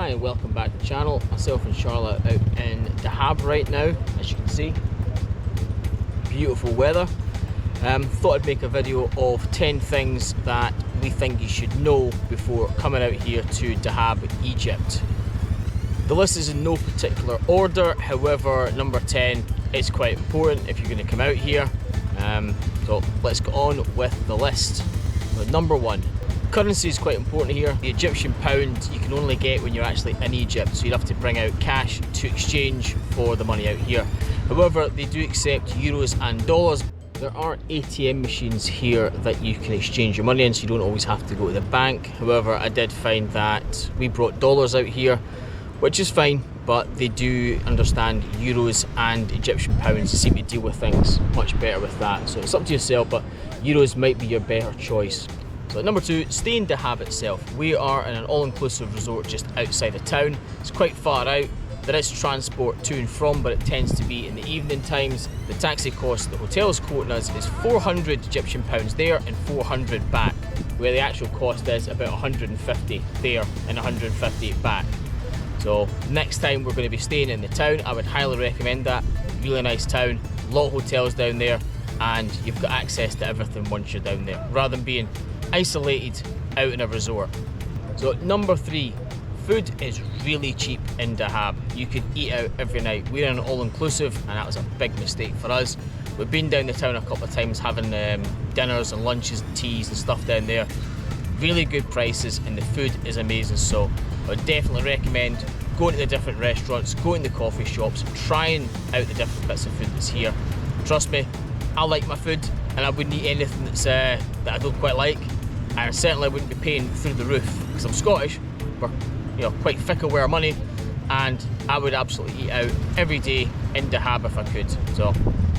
Hi and welcome back to the channel. Myself and Charlotte out in Dahab right now, as you can see. Beautiful weather. Thought I'd make a video of 10 things that we think you should know before coming out here to Dahab, Egypt. The list is in no particular order, however number 10 is quite important if you're going to come out here. So let's go on with the list. Number 1. Currency is quite important here. The Egyptian pound you can only get when you're actually in Egypt, so you'd have to bring out cash to exchange for the money out here. However, they do accept euros and dollars. There are ATM machines here that you can exchange your money in, so you don't always have to go to the bank. However, I did find that we brought dollars out here, which is fine, but they do understand euros and Egyptian pounds. They seem to deal with things much better with that. So it's up to yourself, but euros might be your better choice. So number 2, stay in Dahab itself. We are in an all-inclusive resort just outside of town. It's quite far out. There is transport to and from, but it tends to be in the evening times. The taxi cost the hotel's quoting us is 400 Egyptian pounds there and 400 back, where the actual cost is about 150 there and 150 back. So next time we're going to be staying in the town, I would highly recommend that. Really nice town, a lot of hotels down there, and you've got access to everything once you're down there, rather than being isolated out in a resort. So number 3, food is really cheap in Dahab. You could eat out every night. We're in an all-inclusive, and that was a big mistake for us. We've been down the town a couple of times having dinners and lunches and teas and stuff down there. Really good prices, and the food is amazing. So I would definitely recommend going to the different restaurants, going to the coffee shops, trying out the different bits of food that's here. Trust me, I like my food, and I wouldn't eat anything that's that I don't quite like. And I certainly wouldn't be paying through the roof because I'm Scottish. We're quite fickle with our money, and I would absolutely eat out every day in Dahab if I could. So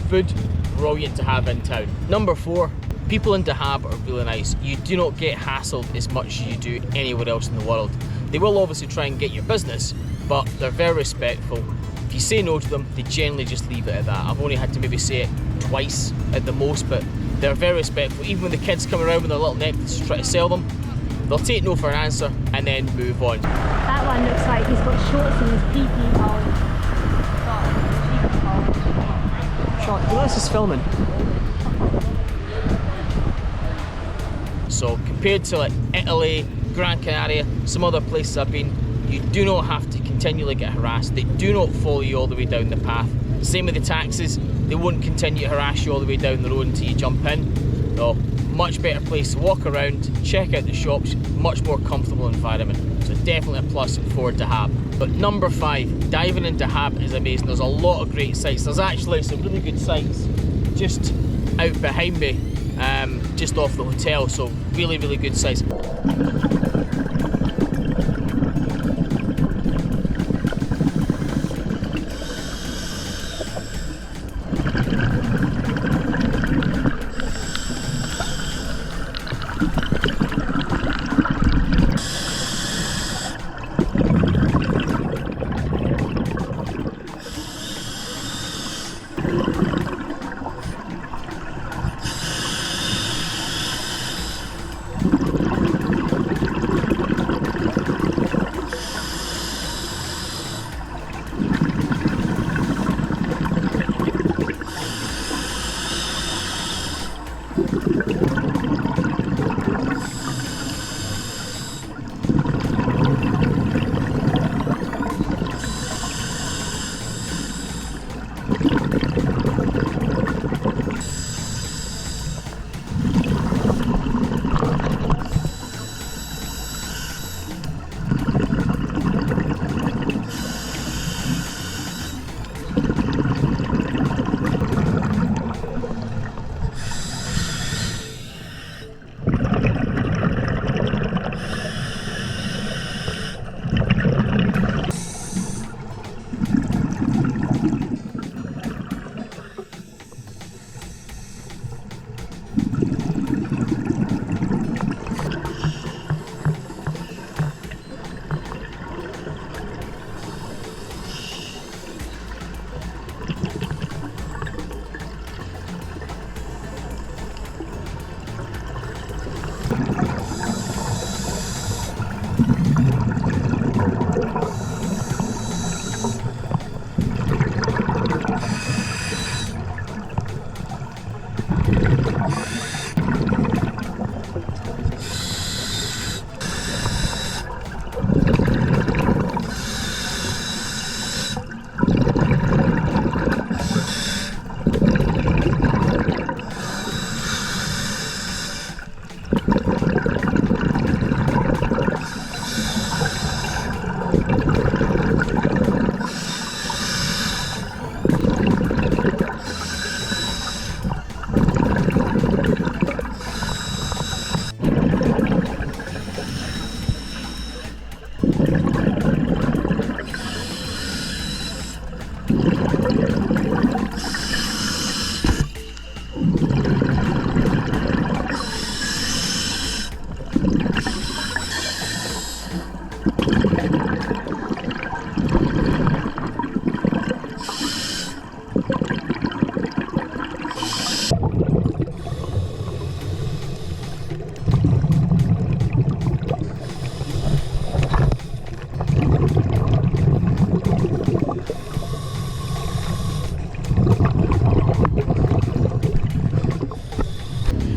food, brilliant to have in town. Number 4, people in Dahab are really nice. You do not get hassled as much as you do anywhere else in the world. They will obviously try and get your business, but they're very respectful. If you say no to them, they generally just leave it at that. I've only had to maybe say it twice at the most, but they're very respectful. Even when the kids come around with their little nets to try to sell them, they'll take no for an answer and then move on. That one looks like he's got shorts in his PP hole. Charlotte, who else is filming? So compared to like Italy, Gran Canaria, some other places I've been, you do not have to continually get harassed. They do not follow you all the way down the path. Same with the taxis, they won't continue to harass you all the way down the road until you jump in. So much better place to walk around, check out the shops, much more comfortable environment. So definitely a plus for Dahab. But number 5, diving in Dahab is amazing. There's a lot of great sites. There's actually some really good sites just out behind me, just off the hotel. So really, really good sites.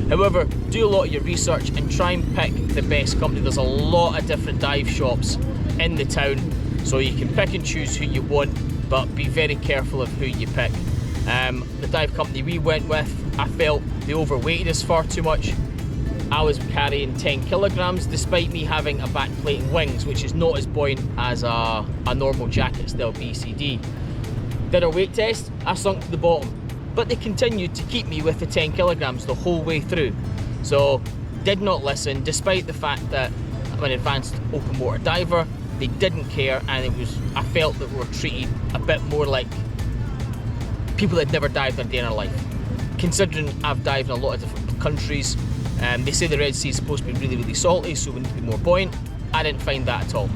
However, do a lot of your research and try and pick the best company. There's a lot of different dive shops in the town, so you can pick and choose who you want, but be very careful of who you pick. The dive company we went with, I felt they overweighted us far too much. I was carrying 10 kilograms despite me having a backplate and wings, which is not as buoyant as a normal jacket style BCD. Did a weight test, I sunk to the bottom, but they continued to keep me with the 10 kilograms the whole way through. So did not listen, despite the fact that I'm an advanced open water diver. They didn't care, and I felt that we were treated a bit more like people that had never dived a day in their life. Considering I've dived in a lot of different countries, they say the Red Sea is supposed to be really, really salty, so we need to be more buoyant. I didn't find that at all.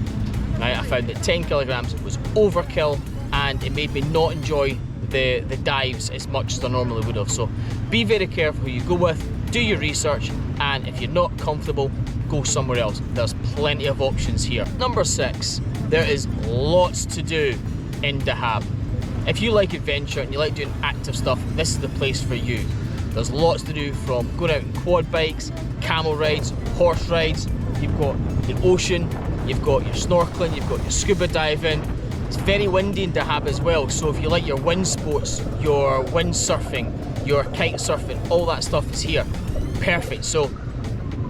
Right, I found that 10 kilograms was overkill, and it made me not enjoy the dives as much as I normally would have. So be very careful who you go with, do your research, and if you're not comfortable, go somewhere else. There's plenty of options here. Number 6, there is lots to do in Dahab. If you like adventure and you like doing active stuff, this is the place for you. There's lots to do, from going out in quad bikes, camel rides, horse rides. You've got the ocean, you've got your snorkeling, you've got your scuba diving. It's very windy in Dahab as well, so if you like your wind sports, your wind surfing, your kite surfing, all that stuff is here. Perfect. So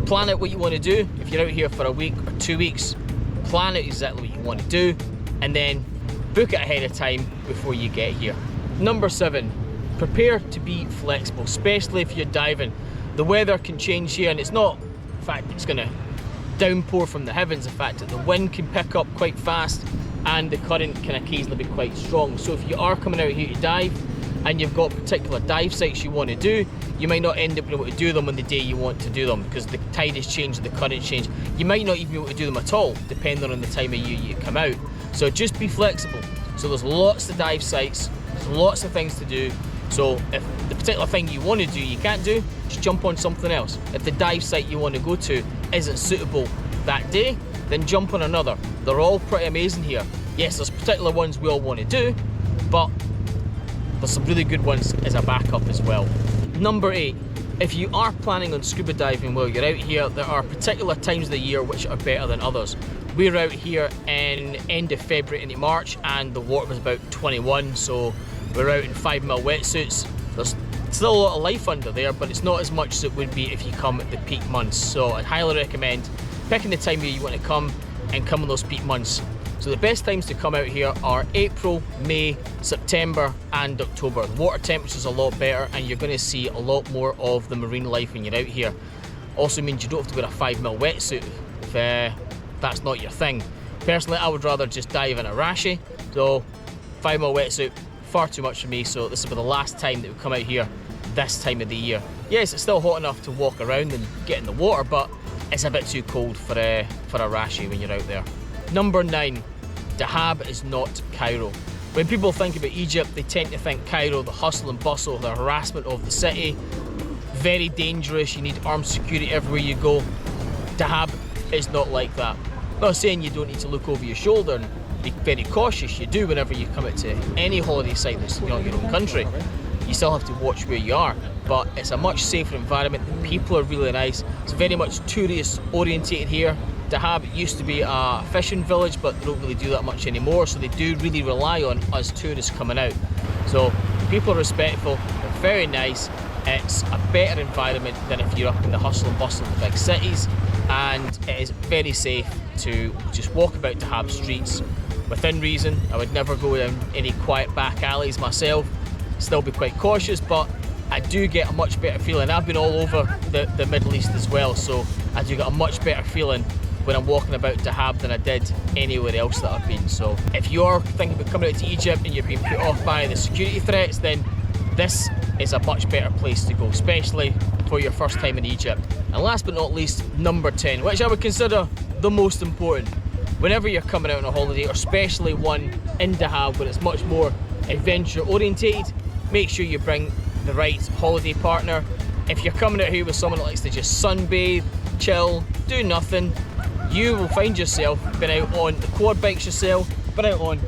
plan out what you want to do. If you're out here for a week or 2 weeks, plan out exactly what you want to do, and then book it ahead of time before you get here. Number 7, prepare to be flexible, especially if you're diving. The weather can change here, and it's not the fact it's going to downpour from the heavens, the fact that the wind can pick up quite fast and the current can occasionally be quite strong. So if you are coming out here to dive and you've got particular dive sites you want to do, you might not end up being able to do them on the day you want to do them because the tide has changed, the current changed. You might not even be able to do them at all, depending on the time of year you come out. So just be flexible. So there's lots of dive sites, there's lots of things to do. So if the particular thing you want to do you can't do, just jump on something else. If the dive site you want to go to isn't suitable that day, then jump on another. They're all pretty amazing here. Yes, there's particular ones we all want to do, but there's some really good ones as a backup as well. Number 8, if you are planning on scuba diving while you're out here, there are particular times of the year which are better than others. We're out here in end of February into March, and the water was about 21, so we're out in 5mm wetsuits. There's still a lot of life under there, but it's not as much as it would be if you come at the peak months. So I'd highly recommend picking the time of year you want to come and come in those peak months. So the best times to come out here are April, May, September and October. The water temperature's a lot better and you're going to see a lot more of the marine life when you're out here. Also means you don't have to wear a 5mm wetsuit if that's not your thing. Personally, I would rather just dive in a rashi, so 5mm wetsuit, far too much for me, so this will be the last time that we come out here this time of the year. Yes, it's still hot enough to walk around and get in the water, but it's a bit too cold for a rashi when you're out there. Number 9, Dahab is not Cairo. When people think about Egypt, they tend to think Cairo, the hustle and bustle, the harassment of the city, very dangerous, you need armed security everywhere you go. Dahab is not like that. I'm not saying you don't need to look over your shoulder and be very cautious, you do whenever you come out to any holiday site that's not your own country. You still have to watch where you are, but it's a much safer environment. The people are really nice. It's very much tourist orientated here. Dahab used to be a fishing village, but they don't really do that much anymore, so they do really rely on us tourists coming out. So people are respectful, they're very nice. It's a better environment than if you're up in the hustle and bustle of the big cities, and it is very safe to just walk about Dahab streets within reason. I would never go down any quiet back alleys myself, still be quite cautious, but I do get a much better feeling. I've been all over the Middle East as well, so I do get a much better feeling when I'm walking about Dahab than I did anywhere else that I've been. So if you're thinking about coming out to Egypt and you're being put off by the security threats, then this is a much better place to go, especially for your first time in Egypt. And last but not least, number 10, which I would consider the most important. Whenever you're coming out on a holiday, or especially one in Dahab where it's much more adventure orientated, make sure you bring the right holiday partner. If you're coming out here with someone that likes to just sunbathe, chill, do nothing, you will find yourself been out on the quad bikes yourself, been out on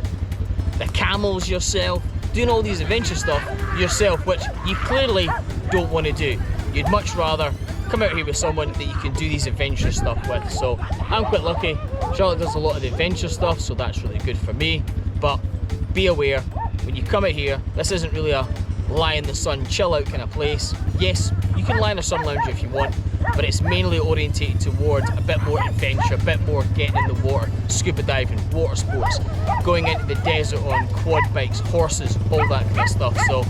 the camels yourself, doing all these adventure stuff yourself, which you clearly don't want to do. You'd much rather come out here with someone that you can do these adventure stuff with. So I'm quite lucky. Charlotte does a lot of the adventure stuff, so that's really good for me. But be aware, when you come out here, this isn't really a lie in the sun, chill out kind of place. Yes, you can lie in a sun lounger if you want, but it's mainly orientated towards a bit more adventure, a bit more getting in the water, scuba diving, water sports, going into the desert on quad bikes, horses, all that kind of stuff. So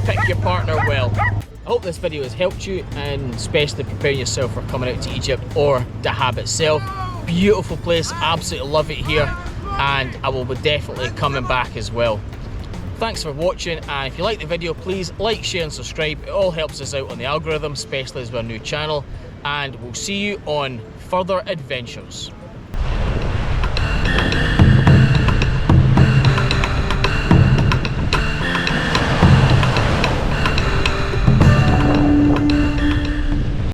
pick your partner well. I hope this video has helped you, and especially preparing yourself for coming out to Egypt or Dahab itself. Beautiful place, absolutely love it here, and I will be definitely coming back as well. Thanks for watching, and if you like the video, please like, share and subscribe. It all helps us out on the algorithm, especially as we're a new channel, and we'll see you on further adventures.